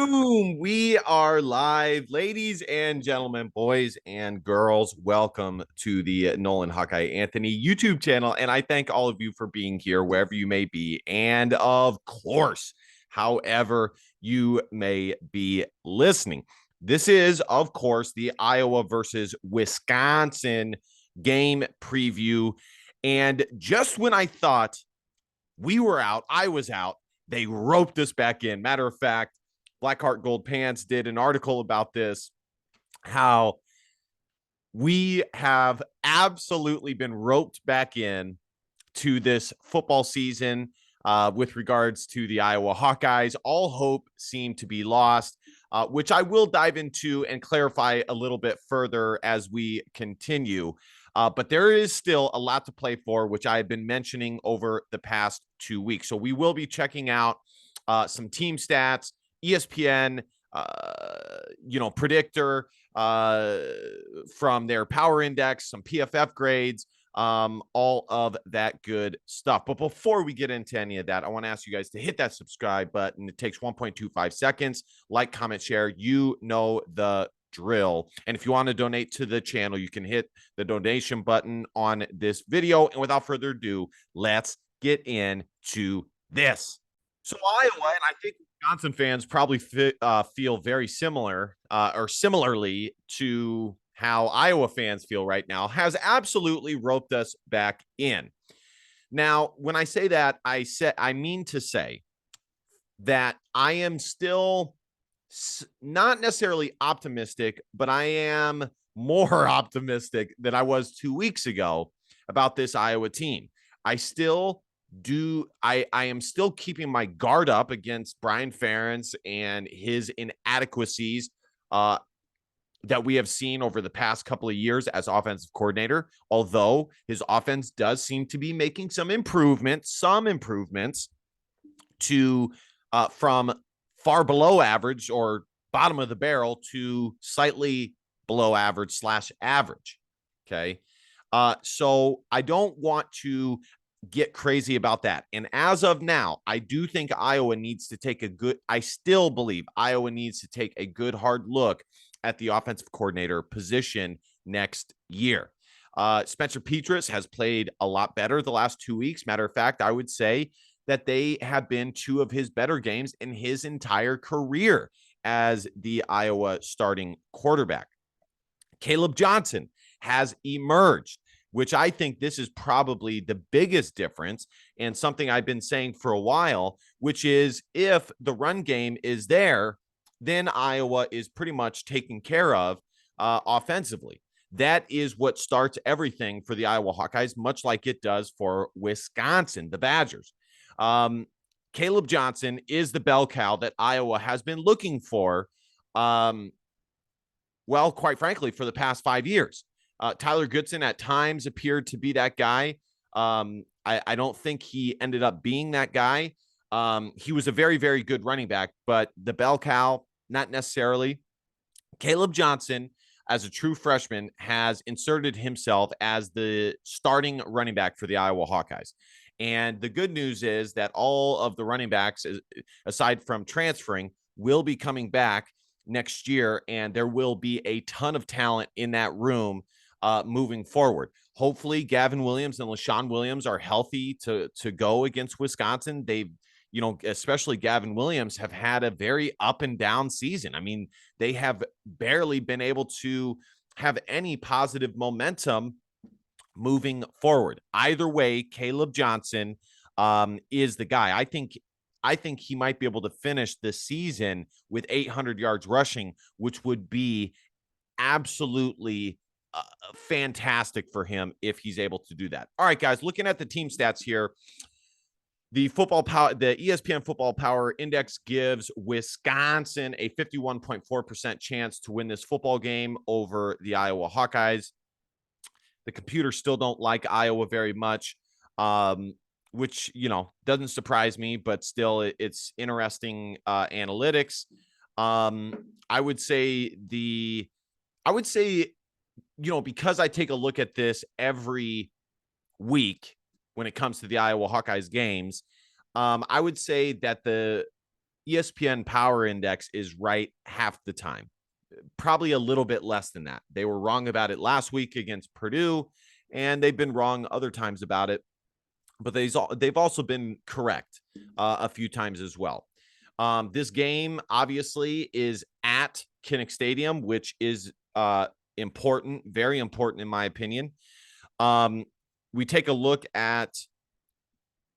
Boom! We are live, ladies and gentlemen, boys and girls. Welcome to the Nolan Hawkeye Anthony YouTube channel. And I thank all of you for being here, wherever you may be. And of course, however you may be listening. This is, of course, the Iowa versus Wisconsin game preview. And just when I thought we were out, I was out, they roped us back in. Matter of fact, Blackheart Gold Pants did an article about this, how we have absolutely been roped back in to this football season with regards to the Iowa Hawkeyes. All hope seemed to be lost, which I will dive into and clarify a little bit further as we continue. But there is still a lot to play for, which I have been mentioning over the past 2 weeks. So we will be checking out some team stats, ESPN, predictor from their power index, some PFF grades, all of that good stuff. But before we get into any of that, I want to ask you guys to hit that subscribe button. It takes 1.25 seconds. Like, comment, share. You know the drill. And if you want to donate to the channel, you can hit the donation button on this video. And without further ado, let's get into this. So Iowa, and I think Wisconsin fans probably feel very similar or similarly to how Iowa fans feel right now, has absolutely roped us back in. Now, when I say that, I mean to say that I am still not necessarily optimistic, but I am more optimistic than I was 2 weeks ago about this Iowa team. I am still keeping my guard up against Brian Ferentz and his inadequacies that we have seen over the past couple of years as offensive coordinator, although his offense does seem to be making some improvements to from far below average or bottom of the barrel to slightly below average / average. Okay. So I don't want to get crazy about that. And as of now, I do think Iowa needs to take I still believe Iowa needs to take a good hard look at the offensive coordinator position next year. Spencer Petras has played a lot better the last 2 weeks. Matter of fact, I would say that they have been 2 of his better games in his entire career as the Iowa starting quarterback. Caleb Johnson has emerged, which I think this is probably the biggest difference and something I've been saying for a while, which is if the run game is there, then Iowa is pretty much taken care of offensively. That is what starts everything for the Iowa Hawkeyes, much like it does for Wisconsin, the Badgers. Caleb Johnson is the bell cow that Iowa has been looking for, quite frankly, for the past 5 years. Tyler Goodson at times appeared to be that guy. I don't think he ended up being that guy. He was a very, very good running back, but the bell cow, not necessarily. Caleb Johnson, as a true freshman, has inserted himself as the starting running back for the Iowa Hawkeyes. And the good news is that all of the running backs, aside from transferring, will be coming back next year, and there will be a ton of talent in that room moving forward. Hopefully, Gavin Williams and LaShawn Williams are healthy to go against Wisconsin. They've, especially Gavin Williams, have had a very up and down season. I mean, they have barely been able to have any positive momentum moving forward. Either way, Caleb Johnson is the guy. I think he might be able to finish the season with 800 yards rushing, which would be absolutely fantastic for him if he's able to do that. All right, guys, looking at the team stats here. The ESPN Football Power Index gives Wisconsin a 51.4% chance to win this football game over the Iowa Hawkeyes. The computers still don't like Iowa very much, which, doesn't surprise me, but still it's interesting analytics. I would say, because I take a look at this every week when it comes to the Iowa Hawkeyes games, I would say that the ESPN Power Index is right half the time, probably a little bit less than that. They were wrong about it last week against Purdue, and they've been wrong other times about it, but they've also been correct a few times as well. This game obviously is at Kinnick Stadium, which is important, very important in my opinion. We take a look at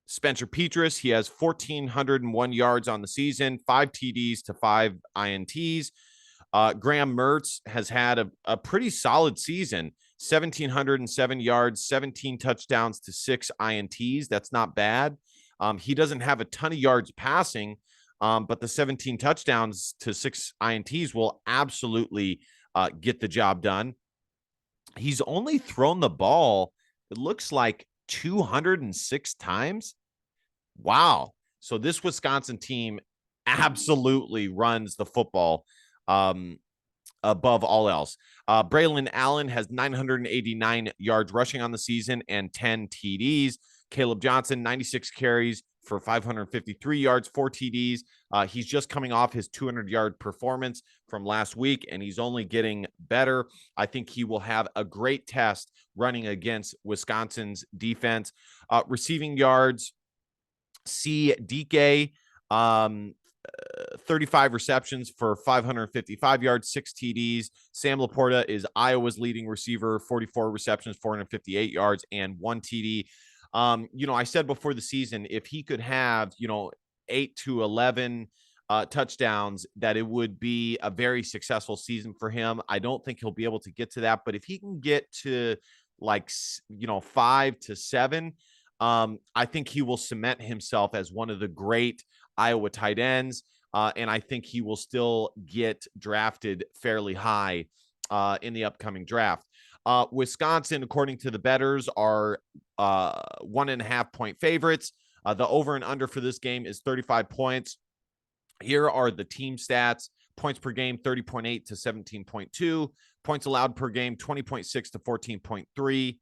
Spencer Petras. He has 1,401 yards on the season, 5 TDs to 5 INTs. Graham Mertz has had a pretty solid season, 1,707 yards, 17 touchdowns to 6 INTs. That's not bad. He doesn't have a ton of yards passing, but the 17 touchdowns to 6 INTs will absolutely get the job done. He's only thrown the ball, it looks like 206 times. Wow. So this Wisconsin team absolutely runs the football above all else. Braylon Allen has 989 yards rushing on the season and 10 TDs. Caleb Johnson, 96 carries for 553 yards, 4 TDs. He's just coming off his 200-yard performance from last week, and he's only getting better. I think he will have a great test running against Wisconsin's defense. Receiving yards, C. DK, 35 receptions for 555 yards, 6 TDs. Sam Laporta is Iowa's leading receiver, 44 receptions, 458 yards, and 1 TD. I said before the season, if he could have, 8 to 11 touchdowns, that it would be a very successful season for him. I don't think he'll be able to get to that, but if he can get to 5 to 7, I think he will cement himself as one of the great Iowa tight ends. And I think he will still get drafted fairly high in the upcoming draft. Wisconsin, according to the bettors, are 1.5 point favorites. The over and under for this game is 35 points. Here are the team stats. Points per game, 30.8 to 17.2. Points allowed per game, 20.6 to 14.3.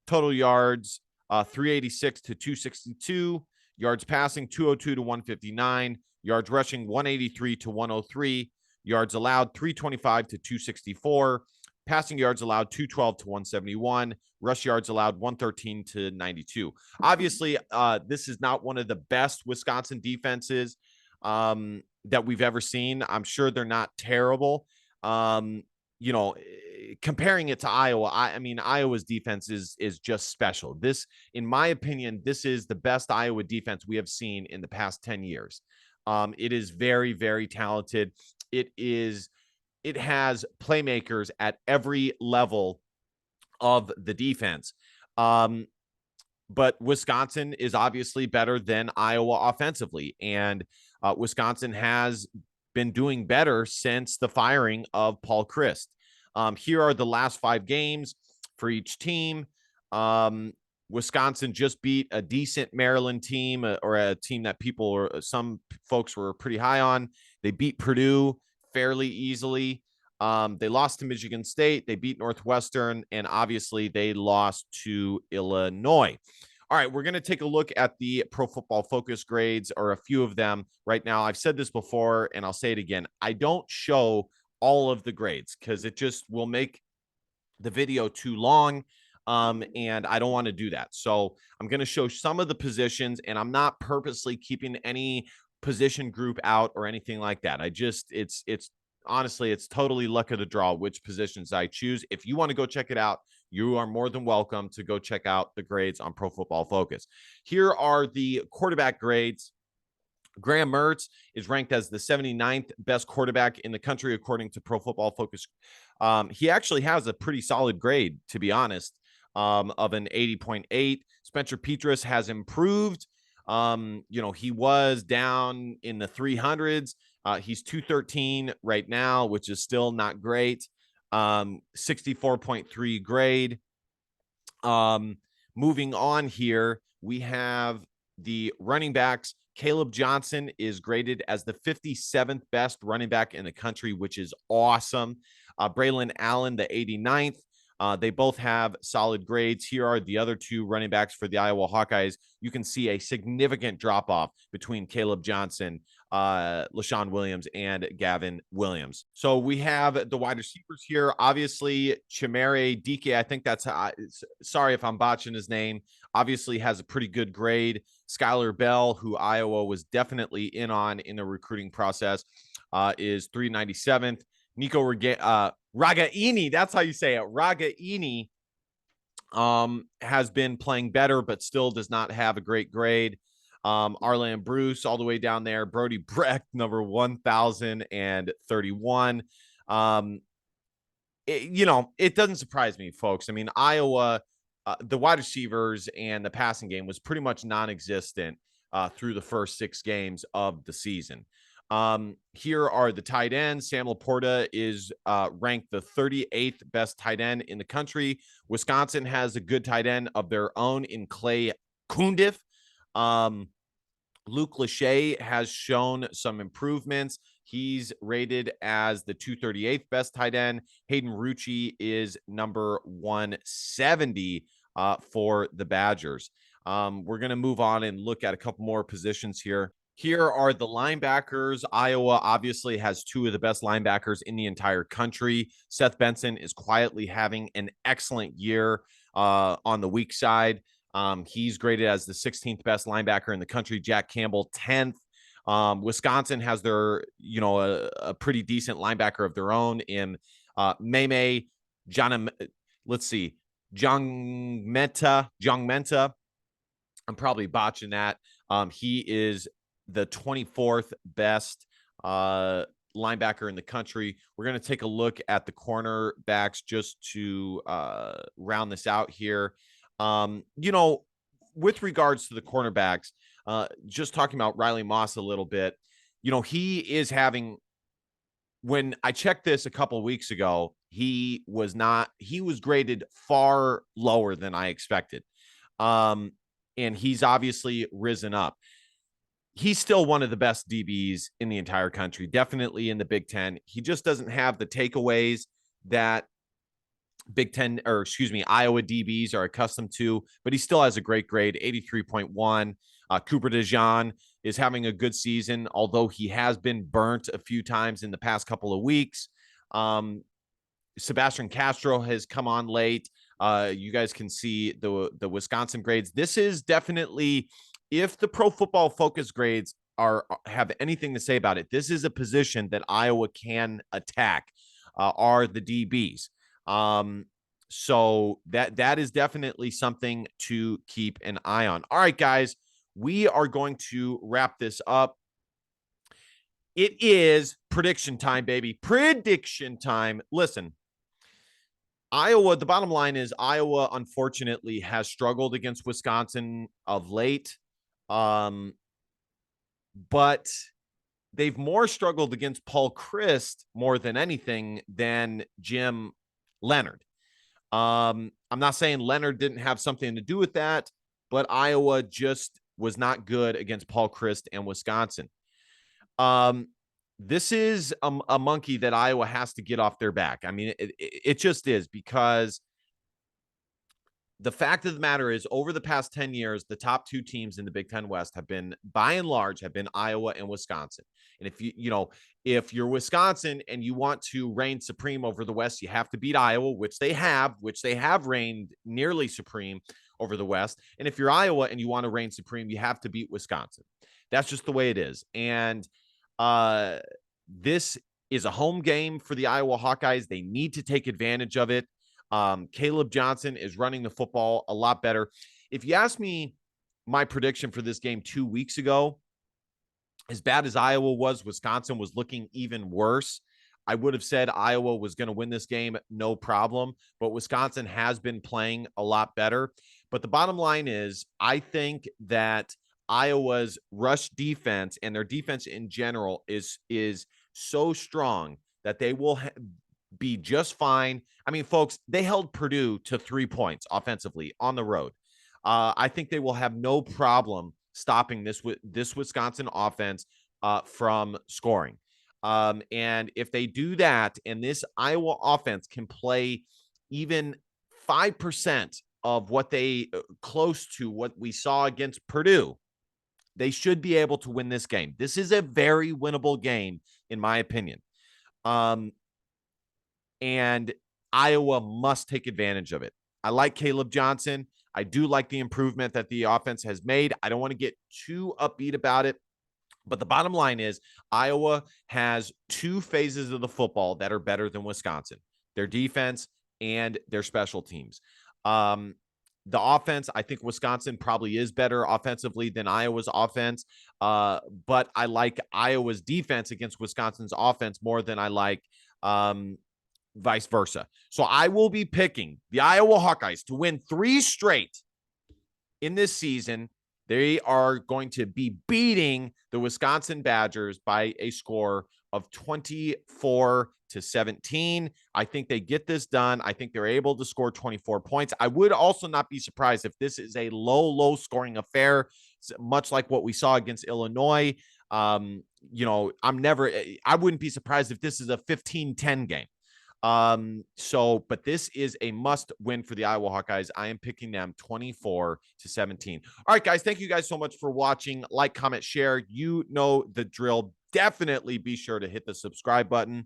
Total yards, 386 to 262. Yards passing, 202 to 159. Yards rushing, 183 to 103. Yards allowed, 325 to 264. Passing yards allowed, 212 to 171. Rush yards allowed, 113 to 92. Obviously, this is not one of the best Wisconsin defenses that we've ever seen. I'm sure they're not terrible. Comparing it to Iowa, I mean, Iowa's defense is just special. This, in my opinion, this is the best Iowa defense we have seen in the past 10 years. It is very, very talented. It has playmakers at every level of the defense. But Wisconsin is obviously better than Iowa offensively. And Wisconsin has been doing better since the firing of Paul Chryst. Here are the last 5 games for each team. Wisconsin just beat a decent Maryland team, or a team that some folks were pretty high on. They beat Purdue fairly easily. They lost to Michigan State. They beat Northwestern, and obviously they lost to Illinois. All right, we're going to take a look at the Pro Football Focus grades, or a few of them right now. I've said this before, and I'll say it again. I don't show all of the grades because it just will make the video too long, and I don't want to do that. So I'm going to show some of the positions, and I'm not purposely keeping any position group out or anything like that. It's honestly, it's totally luck of the draw which positions I choose. If you want to go check it out, you are more than welcome to go check out the grades on Pro Football Focus. Here are the quarterback grades. Graham Mertz is ranked as the 79th best quarterback in the country, according to Pro Football Focus. He actually has a pretty solid grade, to be honest, of an 80.8. Spencer Petras has improved. He was down in the 300s. He's 213 right now, which is still not great. 64.3 grade. Moving on here, we have the running backs. Caleb Johnson is graded as the 57th best running back in the country, which is awesome. Braylon Allen, the 89th. They both have solid grades. Here are the other 2 running backs for the Iowa Hawkeyes. You can see a significant drop-off between Caleb Johnson LaShawn Williams and Gavin Williams. So we have the wide receivers here. Obviously, Chimere Dike, I think that's, sorry if I'm botching his name, obviously has a pretty good grade. Skylar Bell, who Iowa was definitely in on in the recruiting process, is 397th. Nico Ragaini, that's how you say it. Ragaini has been playing better, but still does not have a great grade. Arlan Bruce all the way down there. Brody Brecht, number 1,031. It doesn't surprise me, folks. I mean, Iowa, the wide receivers and the passing game was pretty much non-existent through the first 6 games of the season. Here are the tight ends. Sam Laporta is ranked the 38th best tight end in the country. Wisconsin has a good tight end of their own in Clay Kundiff. Luke Lachey has shown some improvements. He's rated as the 238th best tight end. Hayden Rucci is number 170 for the Badgers. We're going to move on and look at a couple more positions here. Here are the linebackers. Iowa obviously has 2 of the best linebackers in the entire country. Seth Benson is quietly having an excellent year on the weak side. He's graded as the 16th best linebacker in the country. Jack Campbell, 10th. Wisconsin has their, a pretty decent linebacker of their own in Meme John. Let's see, Jong Menta. I'm probably botching that. He is the 24th best linebacker in the country. We're going to take a look at the cornerbacks just to round this out here. With regards to the cornerbacks, just talking about Riley Moss a little bit, he is having, when I checked this a couple of weeks ago, he was graded far lower than I expected. And he's obviously risen up. He's still one of the best DBs in the entire country, definitely in the Big Ten. He just doesn't have the takeaways that Iowa DBs are accustomed to, but he still has a great grade, 83.1. Cooper DeJean is having a good season, although he has been burnt a few times in the past couple of weeks. Sebastian Castro has come on late. You guys can see the Wisconsin grades. This is definitely, if the Pro Football Focus grades have anything to say about it, this is a position that Iowa can attack, are the DBs. So that is definitely something to keep an eye on. All right, guys, we are going to wrap this up. It is prediction time, baby. Prediction time. Listen, Iowa, the bottom line is Iowa, unfortunately, has struggled against Wisconsin of late. But they've more struggled against Paul Chryst more than anything than Jim Leonhard. I'm not saying Leonhard didn't have something to do with that, but Iowa just was not good against Paul Chryst and Wisconsin. This is a monkey that Iowa has to get off their back. I mean, it just is, because the fact of the matter is, over the past 10 years, the top 2 teams in the Big Ten West have been, by and large, Iowa and Wisconsin. And if you're Wisconsin and you want to reign supreme over the West, you have to beat Iowa, which they have reigned nearly supreme over the West. And if you're Iowa and you want to reign supreme, you have to beat Wisconsin. That's just the way it is. And this is a home game for the Iowa Hawkeyes. They need to take advantage of it. Caleb Johnson is running the football a lot better. If you ask me my prediction for this game 2 weeks ago, as bad as Iowa was, Wisconsin was looking even worse. I would have said Iowa was going to win this game, no problem, but Wisconsin has been playing a lot better. But the bottom line is, I think that Iowa's rush defense and their defense in general is so strong that they will be just fine. I mean, folks, they held Purdue to 3 points offensively on the road. I think they will have no problem stopping this Wisconsin offense from scoring. And if they do that, and this Iowa offense can play even 5% of what they close to what we saw against Purdue, They should be able to win this game. This is a very winnable game, in my opinion. And Iowa must take advantage of it. I like Caleb Johnson. I do like the improvement that the offense has made. I don't want to get too upbeat about it, but the bottom line is Iowa has two phases of the football that are better than Wisconsin: their defense and their special teams. The offense, I think Wisconsin probably is better offensively than Iowa's offense, but I like Iowa's defense against Wisconsin's offense more than I like vice versa. So I will be picking the Iowa Hawkeyes to win 3 straight in this season. They are going to be beating the Wisconsin Badgers by a score of 24-17. I think they get this done. I think they're able to score 24 points. I would also not be surprised if this is a low scoring affair, much like what we saw against Illinois. I wouldn't be surprised if this is a 15-10 game. But this is a must win for the Iowa Hawkeyes. I am picking them 24-17. All right, guys, thank you guys so much for watching. Like, comment, share. You know the drill. Definitely be sure to hit the subscribe button,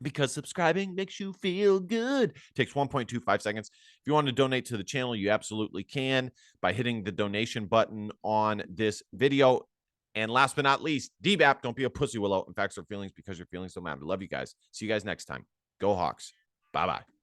because subscribing makes you feel good. It takes 1.25 seconds. If you want to donate to the channel, you absolutely can by hitting the donation button on this video. And last but not least, DBAP, don't be a pussy willow. In fact, your feelings because your feelings don't matter. Love you guys. See you guys next time. Go Hawks. Bye-bye.